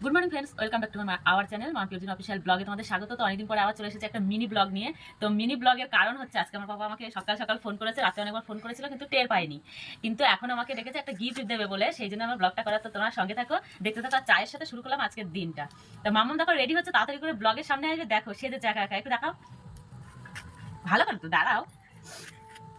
Good morning friends, welcome back to our channel মা পিওরজিন official ব্লগে তোমাদের স্বাগত। তো অনেকদিন পরে আবার চলে এসেছে একটা মিনি ব্লগ নিয়ে। তো মিনি ব্লগের কারণ হচ্ছে আজকে আমার বাবা আমাকে সকাল সকাল ফোন করেছে, রাতে অনেকবার ফোন করেছিল কিন্তু টের পাইনি, কিন্তু এখন আমাকে ডেকেছে একটা গিফট দেবে বলে, সেই জন্য আমার ব্লগটা করা। তো তোমার সঙ্গে থাকো, দেখতে থাকো। চায়ের সাথে শুরু করলাম আজকের দিনটা। তো মামুন দেখো রেডি হচ্ছে, তাড়াতাড়ি করে ব্লগের সামনে আসবে। দেখো সে যে চাকা একটু দেখাও, ভালো করে তো দাঁড়াও।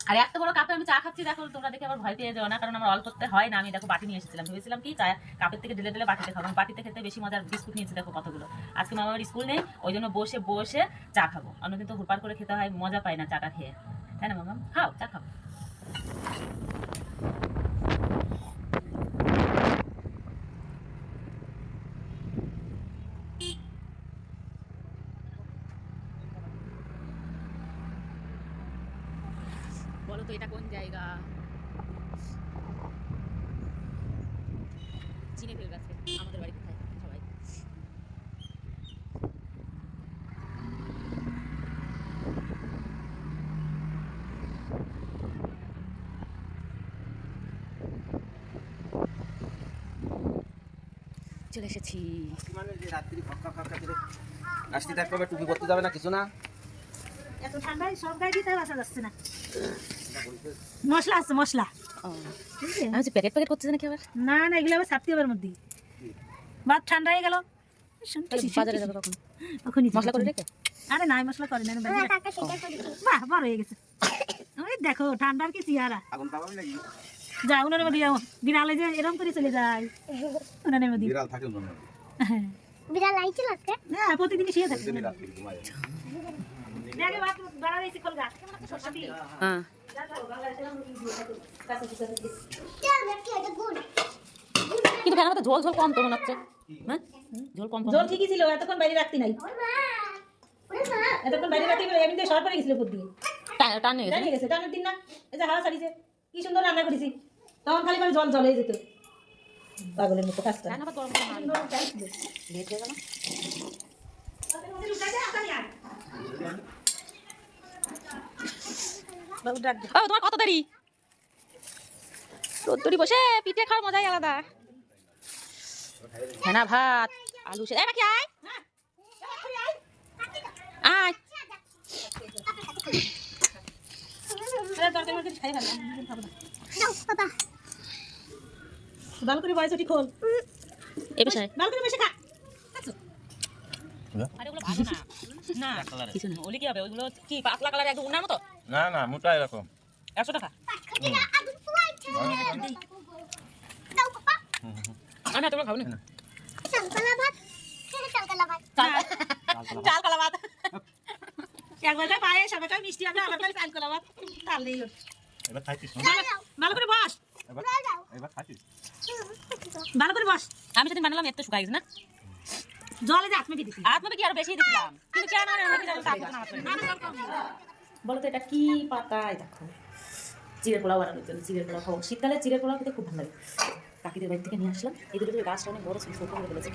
আর এত বড় কাপে আমি চা খাচ্ছি, দেখো তোমরা দেখে আবার ভয় পেয়ে যাও না, কারণ আমার অল্পতে হয় না। আমি দেখো বাটি নিয়ে এসেছিলাম, ভেবেছিলাম কি চা কাপের থেকে ঢেলে ঢেলে বাটিতে খাবো। বাটিতে খেতে বেশি মজার। বিস্কুট নিয়েছি দেখো কতগুলো। আজকে মামার স্কুল নেই, ওই জন্য বসে বসে চা খাবো। অন্যদিন তো হুড়পাড় করে খেতে হয়, মজা পাই না চাটা খেয়ে, তাই না মামা? খাও, চা খাও। বলো তো এটা কোন জায়গা? চিনে ফেলবে আজকে আমাদের বাড়ি কোথায় সবাই। চলে এসেছি। মানে যে রাত্রি ফাঁকা ফাঁকা করে আসতে থাকতে হবে, টুপি করতে যাবে না কিছু না। এত ঠান্ডায় সব গায়ে দিতে আসা যাচ্ছে না। মশলা আছে, মশলা। আমি হচ্ছে প্যাকেট প্যাকেট করতেছে নাকি আবার? না না, এগুলো আবার ছাড়তে হবে মধ্যে। ভাত ঠান্ডা হয়ে গেল, বাজারে যাবো তখন তখনই মশলা করে রেখে। আরে নাই, মশলা করে না। বাহ, বড় হয়ে গেছে। ওই দেখো ঠান্ডার কি চেহারা। আগুন পাবাবি নাকি? যা উনার মধ্যে যাও। বিড়ালে যে এরকম করে চলে যায় উনানের মধ্যে। বিড়াল থাকে মনে হয়। হ্যাঁ, বিড়াল আইছিল আজকে? হ্যাঁ, প্রতিদিনই শুয়ে থাকে। দিনই রাত্রি ঘুমায়। দেখে ভাত দাঁড়া রয়েছে কলগা। হ্যাঁ, কিন্তু কেন তো ঝোল ঝোল কম তো মনে হচ্ছে। হ্যাঁ, ঝোল কম কম। জল ঠিকই ছিল, এতক্ষণ বাইরে রাখতে নাই। এতক্ষণ বাইরে রাখতে গেলে এমনিতে সর পড়ে গেছিল উপর দিয়ে। টান নিয়ে গেছে। জানিয়ে গেছে টানের দিন না, এই যে হাওয়া ছাড়িছে, কি সুন্দর রান্না করেছি, তখন খালি মানে জল জলে যেত। পাগলের মতো কাজটা। কেন আবার গরম গরম সুন্দর চাইছিল। লেট হয়ে গেল। বাবু ডাক দে। ও তোমার কত দেরি? রোদ্দুরি বসে পিঠে খাওয়ার মজাই আলাদা। হ্যাঁ, ভাত আলু সে বাকি আয় আয়। তরকারি মরকারি খাই ভালো, খাবো না। ভালো করে বয়স ওটি খোল, এ পেশায় ভালো করে বসে খা। আরে ওগুলো ভালো না। না কিছু না, ওলি কি হবে? ওইগুলো কি পাতলা কালার একদম উনার মতো? না না, মোটা এরকম 100 টাকা। আমি তোমরা খাবো না। চাল কালা ভাত। একবার পায়ে সবাই মিষ্টি আমরা আবার চাল কলা ভাত তাহলেই হলো। এবার খাইছিস? ভালো করে বস, এবার খাইছিস? ভালো করে বস। আমি সেদিন বানালাম, এত শুকাই গেছে না। জলে যে আত্মকে দিচ্ছি। আত্মকে কি আরো বেশি দিছিলাম, কিন্তু কেন বলো তো এটা কি পাতায়? দেখো চিড়ের পোলাও বানানোর জন্য। চিড়ের পোলাও খাবো, শীতকালে চিড়ের পোলাও খেতে খুব ভালো লাগে। কাকিদের বাড়ি থেকে নিয়ে আসলাম। এই দুটো গাছটা অনেক বড় ছিল, ছোট করে বলেছে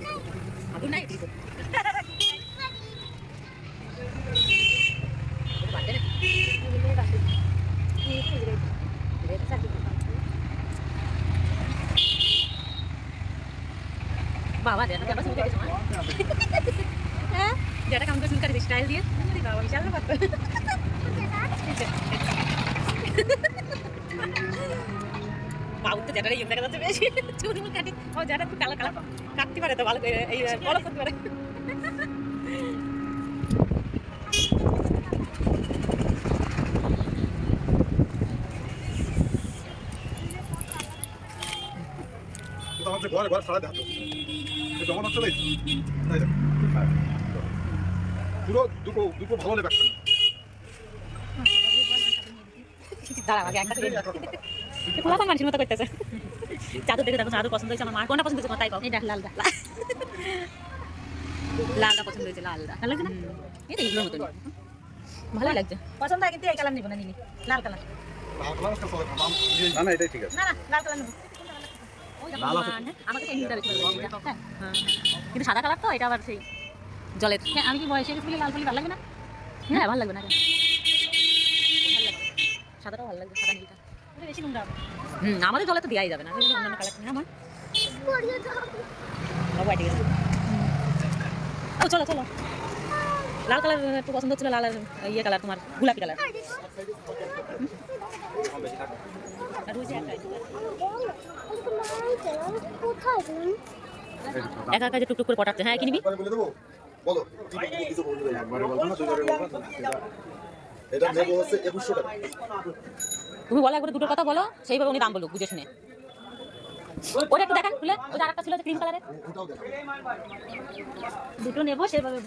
আগে নাই ঠিক বাবা যেটা কেমন শুনতে গেছো? হ্যাঁ, যেটা কেমন শুনতে গেছে স্টাইল দিয়ে বাবা বিশাল পাত্র। বাবু তো যেটা ইয়ে দেখা যাচ্ছে বেশি চুল মুল কাটি। ও যেটা একটু কালা কালা কাটতে পারে তো ভালো করে, এই বড় করতে পারে। আমাদের ঘরে ঘরে সারা দেখো কেমন হচ্ছে ভাই। পুরো দুটো দুটো ভালো নেবে একটা। দাঁড়া আগে একটা পুরাতন মানুষের মতো করতেছে। চাদর দেখে দেখো, চাদর পছন্দ হয়েছে আমার। মার কোনটা পছন্দ হয়েছে তাই কও। এটা লালটা, লালটা পছন্দ হয়েছে, লালটা ভালো লাগছে না? এই দেখো এগুলোর মতো ভালোই লাগছে। পছন্দ হয় কিন্তু এই কালার নিব না, নিলি লাল কালার। না না, এটাই ঠিক আছে। না না, লাল কালার নেব। আমাকে কিন্তু সাদা কালার তো, এটা আবার সেই জলের। হ্যাঁ, আমি কি বয়সে গেছি বলে লাল পলি ভালো লাগবে না? হ্যাঁ ভালো লাগবে না, সাদাটাও ভালো লাগবে, সাদা নীলটা। ওটা বেশি নোংরা হবে। আমাদের জলে তো দেওয়াই যাবে না, অন্যান্য কালার। আমার বাবু আইতে গেছে। চলো চলো, লাল কালার একটু পছন্দ হচ্ছিল, লাল আর ইয়ে কালার তোমার গোলাপি কালার। আর ওই যে একা একা যে টুকটুক করে পটাচ্ছে। হ্যাঁ কি নিবি? একবারে বলে দেবো বলো কিছু বলবে একবারে বলবো না দুইবারে বলবো এটা নেবো হচ্ছে 2100 টাকা তুমি বলো একবার দুটোর কথা বলো, সেইভাবে উনি দাম বলুক বুঝে শুনে। ওটা একটু দেখান খুলে, ওই যে আরেকটা ছিল ক্রিম কালারের, ওটাও দেখো দুটো নেবো সেভাবে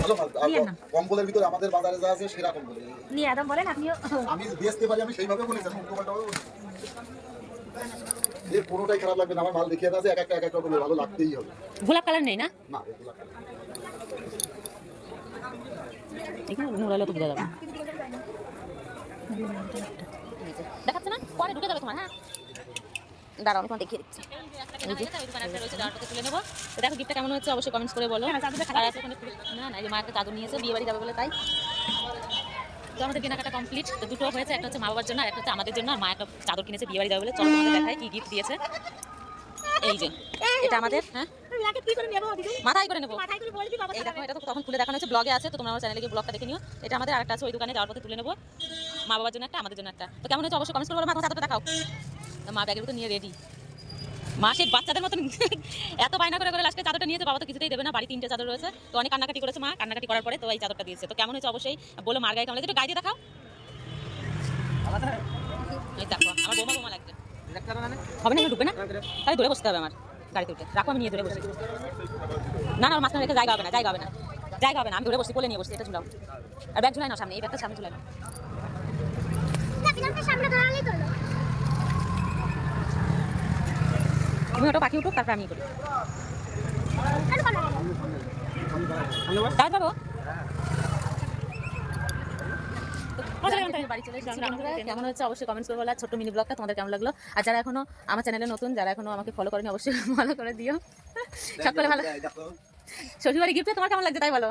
ভালো মাল আর কম্বলের ভিতরে আমাদের বাজারে যা আছে সেরা কম্বল নিয়ে একদম বলেন আপনিও। আমি বেচতে পারি আমি সেইভাবে বলেছি উল্টো পাল্টা এর পুরোটাই খারাপ লাগবে না আমার মাল দেখিয়ে আছে এক একটা রকমের ভালো লাগতেই হবে গোলাপ কালার নেই না? না এগুলা এখানে নোড়ালে তো বোঝা যাবে না। দেখাচ্ছে না, পরে ঢুকে যাবে তোমার। হ্যাঁ দাঁড়াও আমি তোমার দেখিয়ে দিচ্ছি। তুলে নেবো। তো দেখো গিফটটা কেমন হচ্ছে অবশ্যই কমেন্টস করে বলো। আর আছে ওখানে না না, এই যে মা একটা চাদর নিয়েছে, বিয়ে বাড়ি যাবে বলে তাই। তো আমাদের কেনাকাটা কমপ্লিট। তো দুটো হয়েছে, একটা হচ্ছে মা বাবার জন্য আর একটা হচ্ছে আমাদের জন্য। আর মা একটা চাদর কিনেছে বিয়ে বাড়ি যাবে বলে। চলো তোমাদের দেখাই কি গিফট দিয়েছে। এই যে এটা আমাদের, হ্যাঁ মাথায় করে নেবো। এই দেখো এটা তো তখন খুলে দেখানো হচ্ছে, ব্লগে আছে, তো তোমরা আমার চ্যানেলে গিয়ে ব্লগটা দেখে নিও। এটা আমাদের আরেকটা আছে ওই দোকানে যাওয়ার পথে তুলে নেবো, মা বাবার জন্য একটা আমাদের জন্য একটা। তো কেমন হচ্ছে অবশ্যই কমেন্টস করে বলো। মা তোমার চাদরটা দেখাও। তো মা ব্যাগের ভিতর নিয়ে রেডি। মা সেই বাচ্চাদের মতন এত বায়না করে করে লাস্টে চাদরটা নিয়েছে, বাবা তো কিছুতেই দেবে না, বাড়ি 3টে চাদর রয়েছে। তো অনেক কান্নাকাটি করেছে মা, কান্নাকাটি করার পরে তো এই চাদরটা দিয়েছে। তো কেমন হচ্ছে অবশ্যই বলো, মার গায়ে কেমন লাগছে একটু গায়ে দিয়ে দেখাও। এই দেখো আমার বোমা লাগছে, হবে না ঢুকবে না, তাহলে ধরে বসতে হবে আমার গাড়িতে উঠে। রাখো আমি নিয়ে ধরে বসি। না না মাঝখানে রেখে জায়গা হবে না, জায়গা হবে না, জায়গা হবে না, আমি ধরে বসি, কোলে নিয়ে বসি। এটা ঝুলাও আর ব্যাগ ঝুলাই না সামনে, এই ব্যাগটা সামনে ঝুলাই না। তুমি ওটা পাখি উঠুক তারপর আমি করি। দাঁড়াতে পারবো? বাড়ি চলে এসেছি বন্ধুরা। কেমন হচ্ছে অবশ্যই কমেন্টস করে বলো। ছোট্ট মিনি ব্লগটা তোমাদের কেমন লাগলো? আর যারা এখনো আমার চ্যানেলে নতুন, যারা এখনো আমাকে ফলো করেনি অবশ্যই ফলো করে দিও। সকলে ভালো। শ্বশুরবাড়ি গিফটে তোমার কেমন লাগছে তাই বলো।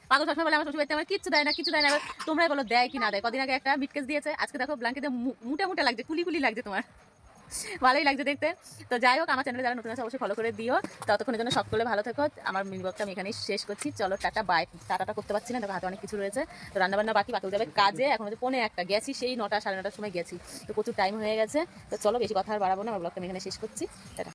পাগল সবসময় বলে আমার শ্বশুরবাড়িতে আমার কিচ্ছু দেয় না, কিছু দেয় না। এবার তোমরাই বলো দেয় কি না দেয়। কদিন আগে একটা মিটকেস দিয়েছে, আজকে দেখো ব্ল্যাঙ্কেটে মুটে মুটে লাগছে, কুলি কুলি লাগছে তোমার, ভালোই লাগছে দেখতে। তো যাই হোক, আমার চ্যানেলে যারা নতুন আছে অবশ্যই ফলো করে দিও। ততক্ষণের জন্য সকলে ভালো থেকো। আমার মিনি ব্লগটা আমি এখানেই শেষ করছি। চলো টাটা বাই। টাটাটা করতে পারছি না, দেখো হাতে অনেক কিছু রয়েছে। তো রান্নাবান্না বাকি যাবে কাজে। এখন হচ্ছে 1:45 গেছি, সেই 9টা 9:30 সময় গেছি। তো প্রচুর টাইম হয়ে গেছে। তো চলো বেশি কথা আর বাড়াবো না, আমার ব্লগটা আমি এখানে শেষ করছি। টাটা।